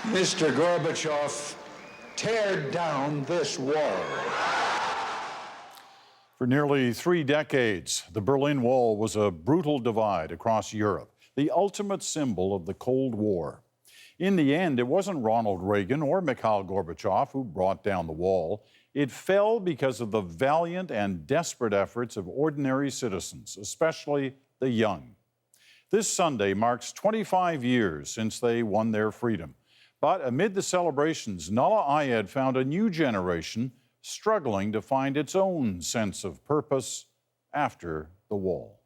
Mr. Gorbachev, tear down this wall. For nearly 3 decades, the Berlin Wall was a brutal divide across Europe, the ultimate symbol of the Cold War. In the end, it wasn't Ronald Reagan or Mikhail Gorbachev who brought down the wall. It fell because of the valiant and desperate efforts of ordinary citizens, especially the young. This Sunday marks 25 years since they won their freedom. But amid the celebrations, Nahlah Ayed found a new generation struggling to find its own sense of purpose after the wall.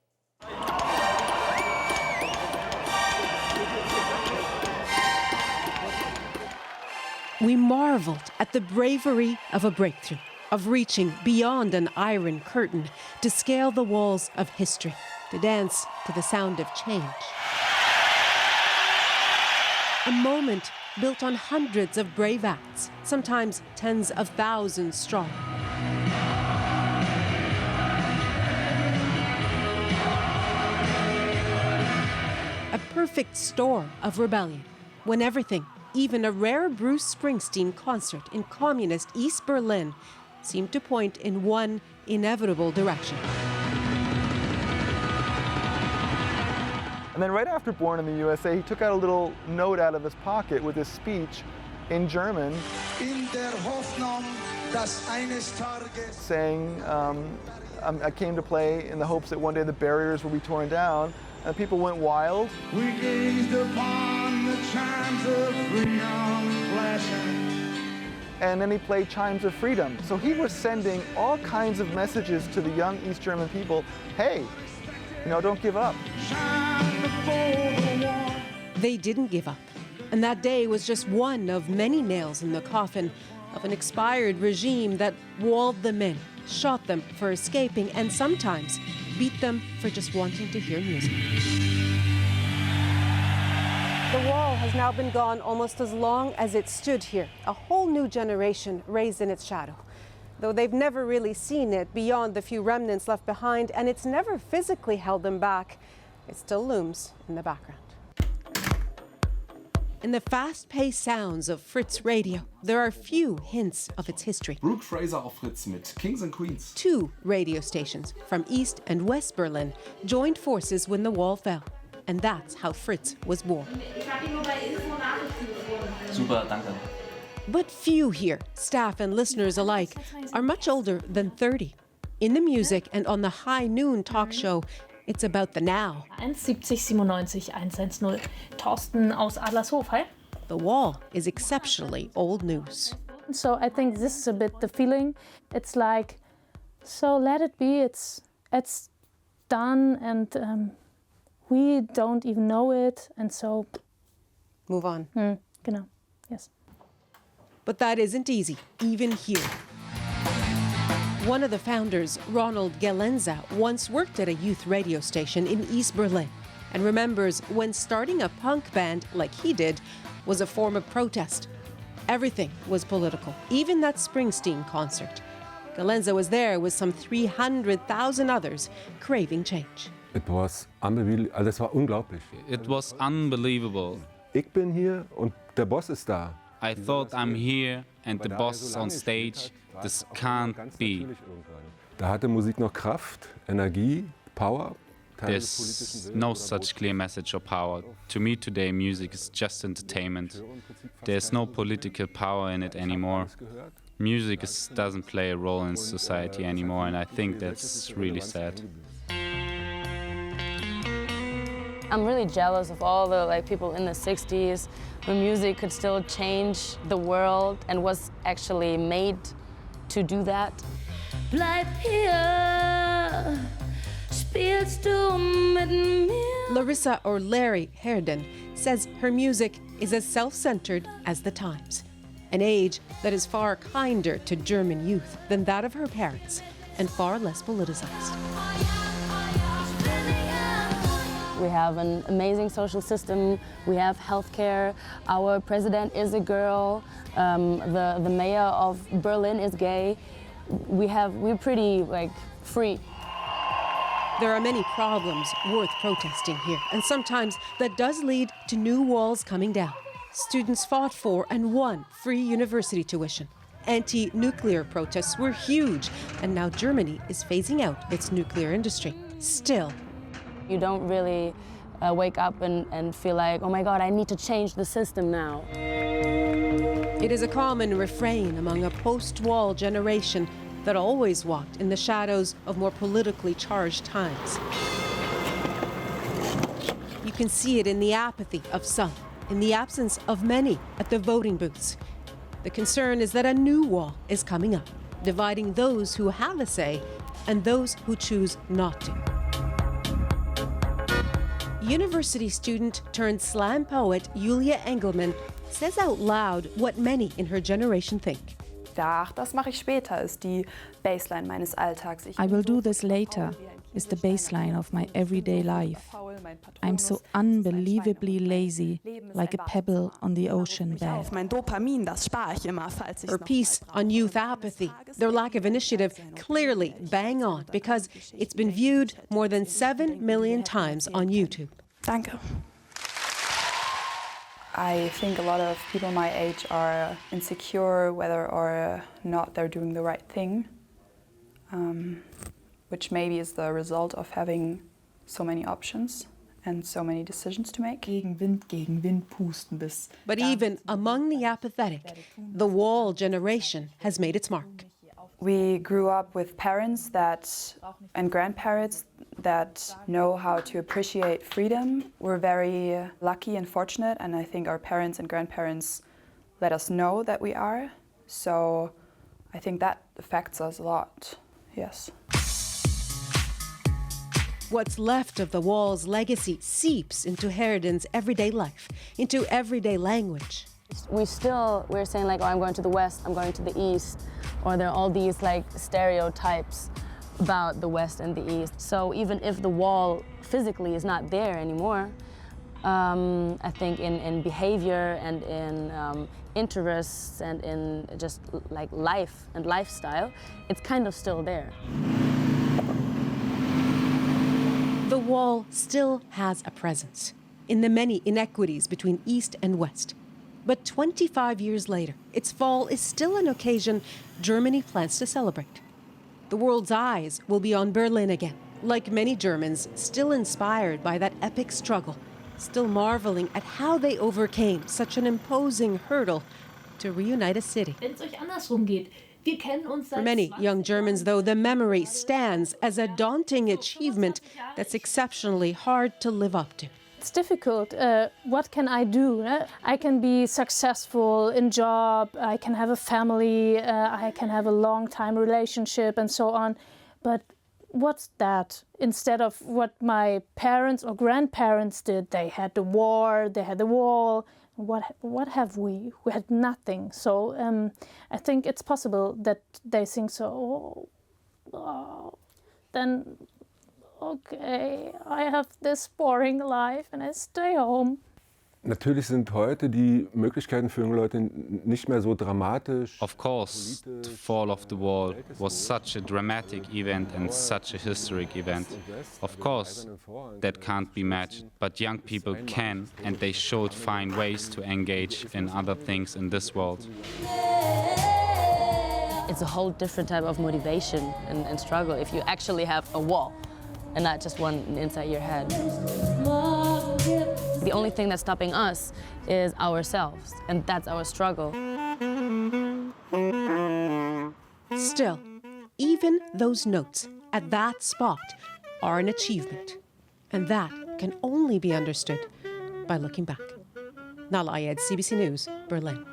We marveled at the bravery of a breakthrough, of reaching beyond an iron curtain to scale the walls of history, to dance to the sound of change. A moment built on hundreds of brave acts, sometimes tens of thousands strong. A perfect storm of rebellion, when everything, even a rare Bruce Springsteen concert in communist East Berlin, seemed to point in one inevitable direction. And then right after Born in the USA, he took out a little note out of his pocket with his speech in German, saying, I came to play in the hopes that one day the barriers will be torn down. And people went wild. We gazed upon the chimes of freedom flashing. And then he played Chimes of Freedom. So he was sending all kinds of messages to the young East German people. Hey, don't give up. They didn't give up. And that day was just one of many nails in the coffin of an expired regime that walled them in, shot them for escaping, and sometimes beat them for just wanting to hear music. The wall has now been gone almost as long as it stood here, a whole new generation raised in its shadow. Though they've never really seen it beyond the few remnants left behind, and it's never physically held them back, it still looms in the background. In the fast-paced sounds of Fritz Radio, there are few hints of its history. Brooke Fraser auf Fritz mit Kings and Queens. 2 radio stations from East and West Berlin joined forces when the wall fell. And that's how Fritz was born. Super, danke. But few here, staff and listeners alike, are much older than 30. In the music and on the High Noon talk show, it's about the now. 17097 110. Thorsten aus Adlershof, hi. The wall is exceptionally old news. So I think this is a bit the feeling. It's like, so let it be, it's done, and we don't even know it, and so... Move on. Genau, yes. But that isn't easy, even here. One of the founders, Ronald Gelenza, once worked at a youth radio station in East Berlin and remembers when starting a punk band like he did was a form of protest. Everything was political, even that Springsteen concert. Gelenza was there with some 300,000 others craving change. It was unbelievable. Das war unglaublich. It was unbelievable. Ich bin hier und der Boss ist da. I thought I'm here and the boss is on stage. This can't be. Da hatte Musik noch Kraft, Energie, Power. There's no such clear message or power. To me today, music is just entertainment. There's no political power in it anymore. Music doesn't play a role in society anymore, and I think that's really sad. I'm really jealous of all the people in the 60s when music could still change the world and was actually made to do that. Bleib hier, spielst du mit mir? Larissa or Larry Herden says her music is as self-centered as the times, an age that is far kinder to German youth than that of her parents and far less politicized. We have an amazing social system. We have healthcare. Our president is a girl. The mayor of Berlin is gay. We're pretty free. There are many problems worth protesting here, and sometimes that does lead to new walls coming down. students fought for and won free university tuition. Anti-nuclear protests were huge, and now Germany is phasing out its nuclear industry. Still, You don't really wake up and feel like, oh my God, I need to change the system now. it is a common refrain among a post-wall generation that always walked in the shadows of more politically charged times. You can see it in the apathy of some, in the absence of many at the voting booths. The concern is that a new wall is coming up, dividing those who have a say and those who choose not to. University student turned slam poet Julia Engelmann says out loud what many in her generation think. Das mache ich später, ist die Baseline meines Alltags. I will do this later, is the baseline of my everyday life. I'm so unbelievably lazy, like a pebble on the ocean bed. Mein Dopamin, das spare ich immer, falls ich Her piece on youth apathy, their lack of initiative, clearly bang on because it's been viewed more than 7 million times on YouTube. Danke. I think a lot of people my age are insecure whether or not they're doing the right thing, which maybe is the result of having so many options and so many decisions to make. Gegen Wind pusten bis. But even among the apathetic, the wall generation has made its mark. We grew up with parents and grandparents that know how to appreciate freedom. We're very lucky and fortunate, and I think our parents and grandparents let us know that we are. So I think that affects us a lot, yes. What's left of the wall's legacy seeps into Heraden's everyday life, into everyday language. We're saying like, oh, I'm going to the West, I'm going to the East, or there are all these like stereotypes about the West and the East. So even if the wall physically is not there anymore, I think in behavior and in interests and in just like life and lifestyle, it's kind of still there. The wall still has a presence in the many inequities between East and West. But 25 years later, its fall is still an occasion Germany plans to celebrate. The world's eyes will be on Berlin again, like many Germans, still inspired by that epic struggle, still marveling at how they overcame such an imposing hurdle to reunite a city. For many young Germans, though, the memory stands as a daunting achievement that's exceptionally hard to live up to. It's difficult. What can I do? I can be successful in job, I can have a family, I can have a long-time relationship and so on. But what's that? Instead of what my parents or grandparents did, they had the war, they had the wall. What have we? We had nothing. So I think it's possible that they think so. Then okay, I have this boring life and I stay home. Natürlich sind heute die Möglichkeiten für junge Leute nicht mehr so dramatisch. Of course, the fall of the wall was such a dramatic event and such a historic event. Of course, that can't be matched, but young people can, and they should find ways to engage in other things in this world. It's a whole different type of motivation and struggle if you actually have a wall and not just one inside your head. The only thing that's stopping us is ourselves, and that's our struggle. Still, even those notes at that spot are an achievement, and that can only be understood by looking back. Nahla Ayed, CBC News, Berlin.